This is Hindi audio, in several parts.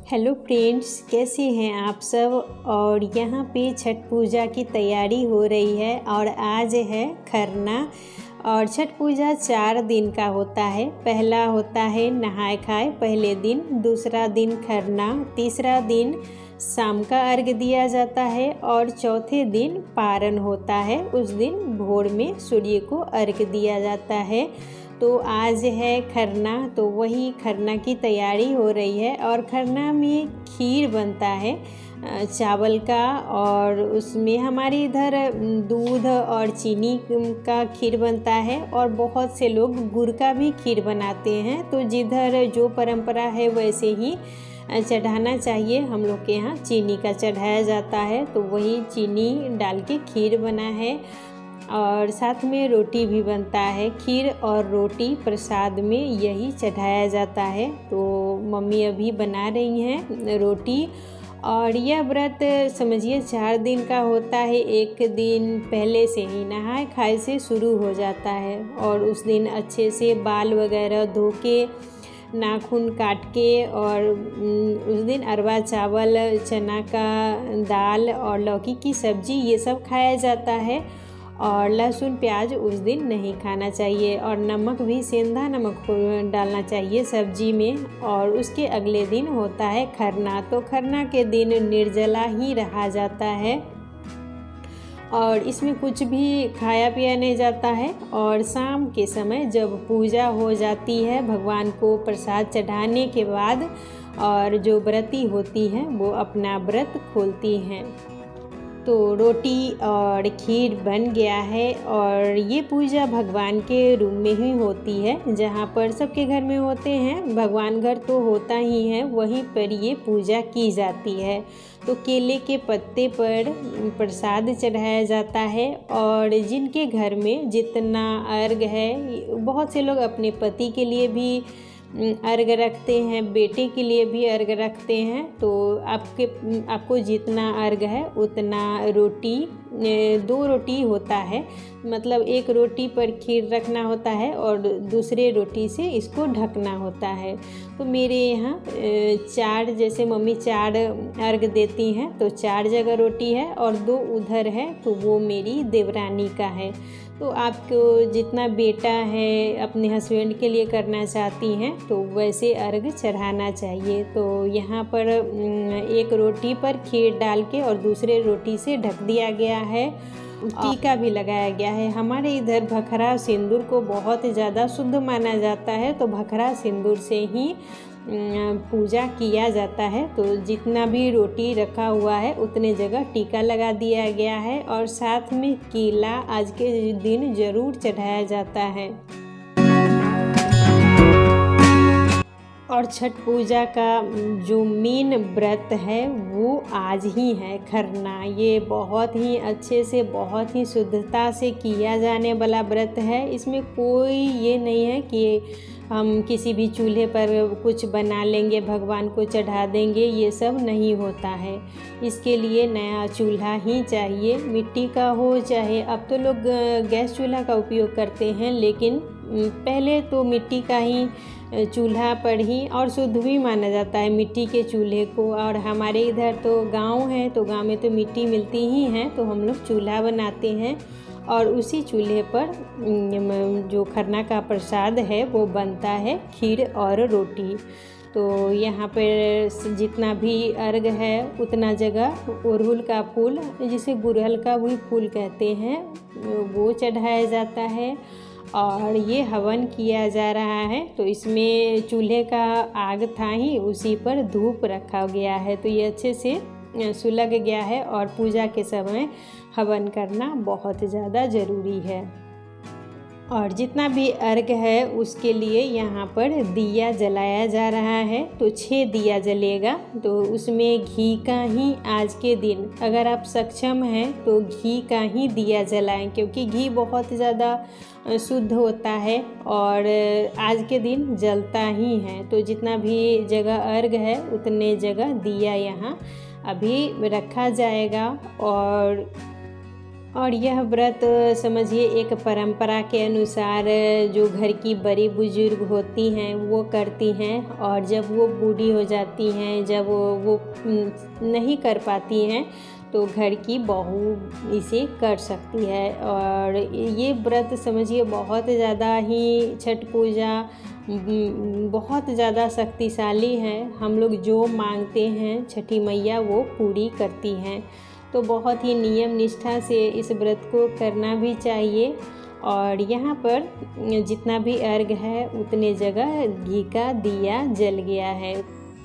हेलो फ्रेंड्स, कैसे हैं आप सब। और यहाँ पे छठ पूजा की तैयारी हो रही है और आज है खरना। और छठ पूजा 4 दिन का होता है। पहला होता है नहाय खाए पहले दिन, दूसरा दिन खरना, तीसरा दिन शाम का अर्घ दिया जाता है और चौथे दिन पारण होता है। उस दिन भोर में सूर्य को अर्घ दिया जाता है। तो आज है खरना, तो वही खरना की तैयारी हो रही है। और खरना में खीर बनता है चावल का, और उसमें हमारे इधर दूध और चीनी का खीर बनता है और बहुत से लोग गुड़ का भी खीर बनाते हैं। तो जिधर जो परंपरा है वैसे ही चढ़ाना चाहिए। हम लोग के यहाँ चीनी का चढ़ाया जाता है, तो वही चीनी डाल के खीर बना है और साथ में रोटी भी बनता है। खीर और रोटी प्रसाद में यही चढ़ाया जाता है। तो मम्मी अभी बना रही हैं रोटी। और यह व्रत समझिए 4 दिन का होता है। एक दिन पहले से ही नहाए खाए से शुरू हो जाता है और उस दिन अच्छे से बाल वगैरह धो के, नाखून काट के, और उस दिन अरवा चावल, चना का दाल और लौकी की सब्ज़ी ये सब खाया जाता है। और लहसुन प्याज उस दिन नहीं खाना चाहिए और नमक भी सेंधा नमक डालना चाहिए सब्जी में। और उसके अगले दिन होता है खरना। तो खरना के दिन निर्जला ही रहा जाता है और इसमें कुछ भी खाया पिया नहीं जाता है। और शाम के समय जब पूजा हो जाती है भगवान को प्रसाद चढ़ाने के बाद, और जो व्रती होती हैं वो अपना व्रत खोलती हैं। तो रोटी और खीर बन गया है। और ये पूजा भगवान के रूम में ही होती है, जहाँ पर सबके घर में होते हैं। भगवान घर तो होता ही है, वहीं पर ये पूजा की जाती है। तो केले के पत्ते पर प्रसाद चढ़ाया जाता है। और जिनके घर में जितना अर्घ है, बहुत से लोग अपने पति के लिए भी अर्घ रखते हैं, बेटे के लिए भी अर्घ रखते हैं। तो आपको जितना अर्घ है उतना रोटी, 2 रोटी होता है, मतलब एक रोटी पर खीर रखना होता है और दूसरे रोटी से इसको ढकना होता है। तो मेरे यहाँ 4, जैसे मम्मी 4 अर्घ देती हैं तो 4 जगह रोटी है और 2 उधर है, तो वो मेरी देवरानी का है। तो आपको जितना बेटा है अपने हस्बैंड के लिए करना चाहती हैं तो वैसे अर्घ चढ़ाना चाहिए। तो यहाँ पर एक रोटी पर खीर डाल के और दूसरे रोटी से ढक दिया गया है। टीका भी लगाया गया है। हमारे इधर भखरा सिंदूर को बहुत ज़्यादा शुद्ध माना जाता है, तो भखरा सिंदूर से ही पूजा किया जाता है। तो जितना भी रोटी रखा हुआ है उतने जगह टीका लगा दिया गया है और साथ में केला आज के दिन ज़रूर चढ़ाया जाता है। और छठ पूजा का जो मेन व्रत है वो आज ही है खरना। ये बहुत ही अच्छे से, बहुत ही शुद्धता से किया जाने वाला व्रत है। इसमें कोई ये नहीं है कि हम किसी भी चूल्हे पर कुछ बना लेंगे, भगवान को चढ़ा देंगे, ये सब नहीं होता है। इसके लिए नया चूल्हा ही चाहिए, मिट्टी का हो चाहे, अब तो लोग गैस चूल्हा का उपयोग करते हैं, लेकिन पहले तो मिट्टी का ही चूल्हा पर ही, और शुद्ध भी माना जाता है मिट्टी के चूल्हे को। और हमारे इधर तो गांव है, तो गांव में तो मिट्टी मिलती ही है, तो हम लोग चूल्हा बनाते हैं और उसी चूल्हे पर जो खरना का प्रसाद है वो बनता है, खीर और रोटी। तो यहाँ पर जितना भी अर्घ है उतना जगह अड़हुल का फूल, जिसे गुड़हल का भी फूल कहते हैं, वो चढ़ाया जाता है। और ये हवन किया जा रहा है। तो इसमें चूल्हे का आग था ही, उसी पर धूप रखा गया है, तो ये अच्छे से सुलग गया है। और पूजा के समय हवन करना बहुत ज़्यादा ज़रूरी है। और जितना भी अर्घ है उसके लिए यहाँ पर दिया जलाया जा रहा है। तो 6 दिया जलेगा। तो उसमें घी का ही आज के दिन, अगर आप सक्षम हैं तो घी का ही दिया जलाएं, क्योंकि घी बहुत ज़्यादा शुद्ध होता है और आज के दिन जलता ही है। तो जितना भी जगह अर्घ है उतने जगह दिया यहाँ अभी रखा जाएगा। और यह व्रत समझिए एक परंपरा के अनुसार जो घर की बड़ी बुजुर्ग होती हैं वो करती हैं, और जब वो बूढ़ी हो जाती हैं, जब वो नहीं कर पाती हैं तो घर की बहू इसे कर सकती है। और ये व्रत समझिए बहुत ज़्यादा ही, छठ पूजा बहुत ज़्यादा शक्तिशाली है। हम लोग जो मांगते हैं छठी मैया वो पूरी करती हैं। तो बहुत ही नियम निष्ठा से इस व्रत को करना भी चाहिए। और यहाँ पर जितना भी अर्घ है उतने जगह घी का दिया जल गया है।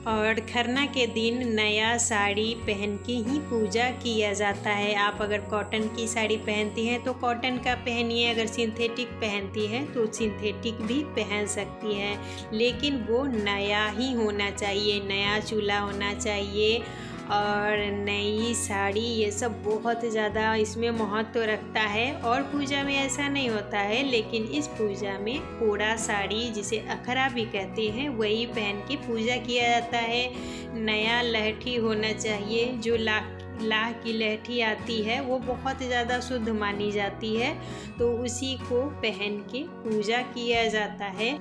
और खरना के दिन नया साड़ी पहन के ही पूजा किया जाता है। आप अगर कॉटन की साड़ी पहनती हैं तो कॉटन का पहनिए, अगर सिंथेटिक पहनती हैं तो सिंथेटिक भी पहन सकती हैं, लेकिन वो नया ही होना चाहिए, नया चूल्हा होना चाहिए और नई साड़ी। ये सब बहुत ज़्यादा इसमें महत्व रखता है। और पूजा में ऐसा नहीं होता है, लेकिन इस पूजा में कोड़ा साड़ी, जिसे अखरा भी कहते हैं, वही पहन के पूजा किया जाता है। नया लहठी होना चाहिए। जो लाह की लहठी आती है वो बहुत ज़्यादा शुद्ध मानी जाती है, तो उसी को पहन के पूजा किया जाता है।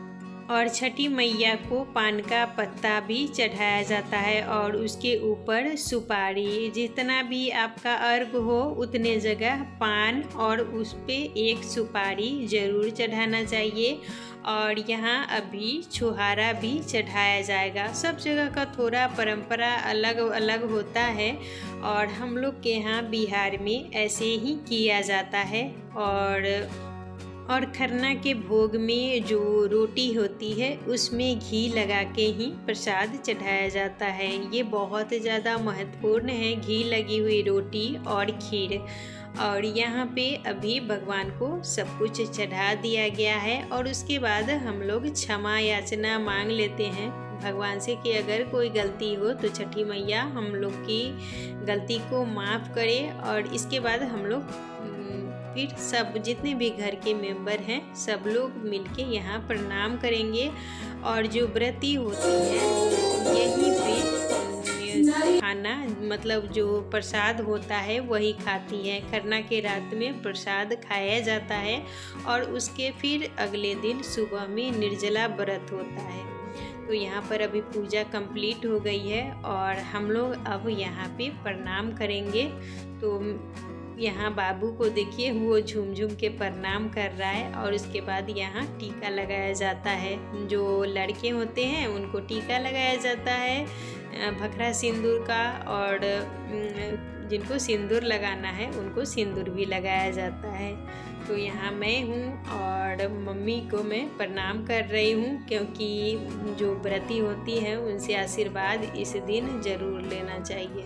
और छठी मैया को पान का पत्ता भी चढ़ाया जाता है और उसके ऊपर सुपारी। जितना भी आपका अर्घ हो उतने जगह पान और उस पर एक सुपारी ज़रूर चढ़ाना चाहिए। और यहाँ अभी छुहारा भी चढ़ाया जाएगा। सब जगह का थोड़ा परंपरा अलग अलग होता है, और हम लोग के यहाँ बिहार में ऐसे ही किया जाता है। और खरना के भोग में जो रोटी होती है उसमें घी लगा के ही प्रसाद चढ़ाया जाता है। ये बहुत ज़्यादा महत्वपूर्ण है, घी लगी हुई रोटी और खीर। और यहाँ पे अभी भगवान को सब कुछ चढ़ा दिया गया है, और उसके बाद हम लोग क्षमा याचना मांग लेते हैं भगवान से कि अगर कोई गलती हो तो छठी मैया हम लोग की गलती को माफ़ करे। और इसके बाद हम लोग फिर सब जितने भी घर के मेंबर हैं सब लोग मिलके यहाँ प्रणाम करेंगे। और जो व्रती होती है यहीं पे खाना, मतलब जो प्रसाद होता है वही खाती है। खरना के रात में प्रसाद खाया जाता है, और उसके फिर अगले दिन सुबह में निर्जला व्रत होता है। तो यहाँ पर अभी पूजा कंप्लीट हो गई है, और हम लोग अब यहाँ पे प्रणाम करेंगे। तो यहाँ बाबू को देखिए, वो झूम झूम के प्रणाम कर रहा है। और उसके बाद यहाँ टीका लगाया जाता है। जो लड़के होते हैं उनको टीका लगाया जाता है भखरा सिंदूर का, और जिनको सिंदूर लगाना है उनको सिंदूर भी लगाया जाता है। तो यहाँ मैं हूँ और मम्मी को मैं प्रणाम कर रही हूँ, क्योंकि जो व्रती होती हैं उनसे आशीर्वाद इस दिन ज़रूर लेना चाहिए।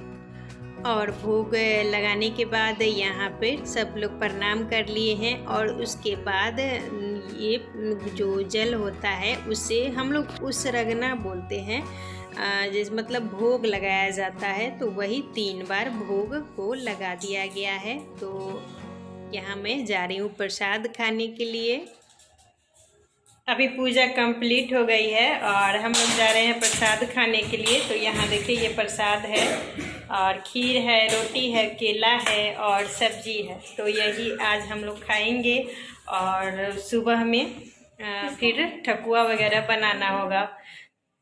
और भोग लगाने के बाद यहाँ पर सब लोग प्रणाम कर लिए हैं, और उसके बाद ये जो जल होता है उससे हम लोग उस रगना बोलते हैं, जिस मतलब भोग लगाया जाता है। तो वही 3 बार भोग को लगा दिया गया है। तो यहाँ मैं जा रही हूँ प्रसाद खाने के लिए। अभी पूजा कंप्लीट हो गई है और हम लोग जा रहे हैं प्रसाद खाने के लिए। तो यहाँ देखिए ये प्रसाद है, और खीर है, रोटी है, केला है और सब्जी है। तो यही आज हम लोग खाएंगे, और सुबह में फिर ठकुआ वगैरह बनाना होगा।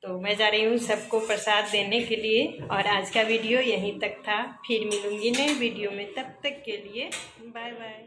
तो मैं जा रही हूँ सबको प्रसाद देने के लिए। और आज का वीडियो यहीं तक था, फिर मिलूँगी नए वीडियो में, तब तक के लिए बाय बाय।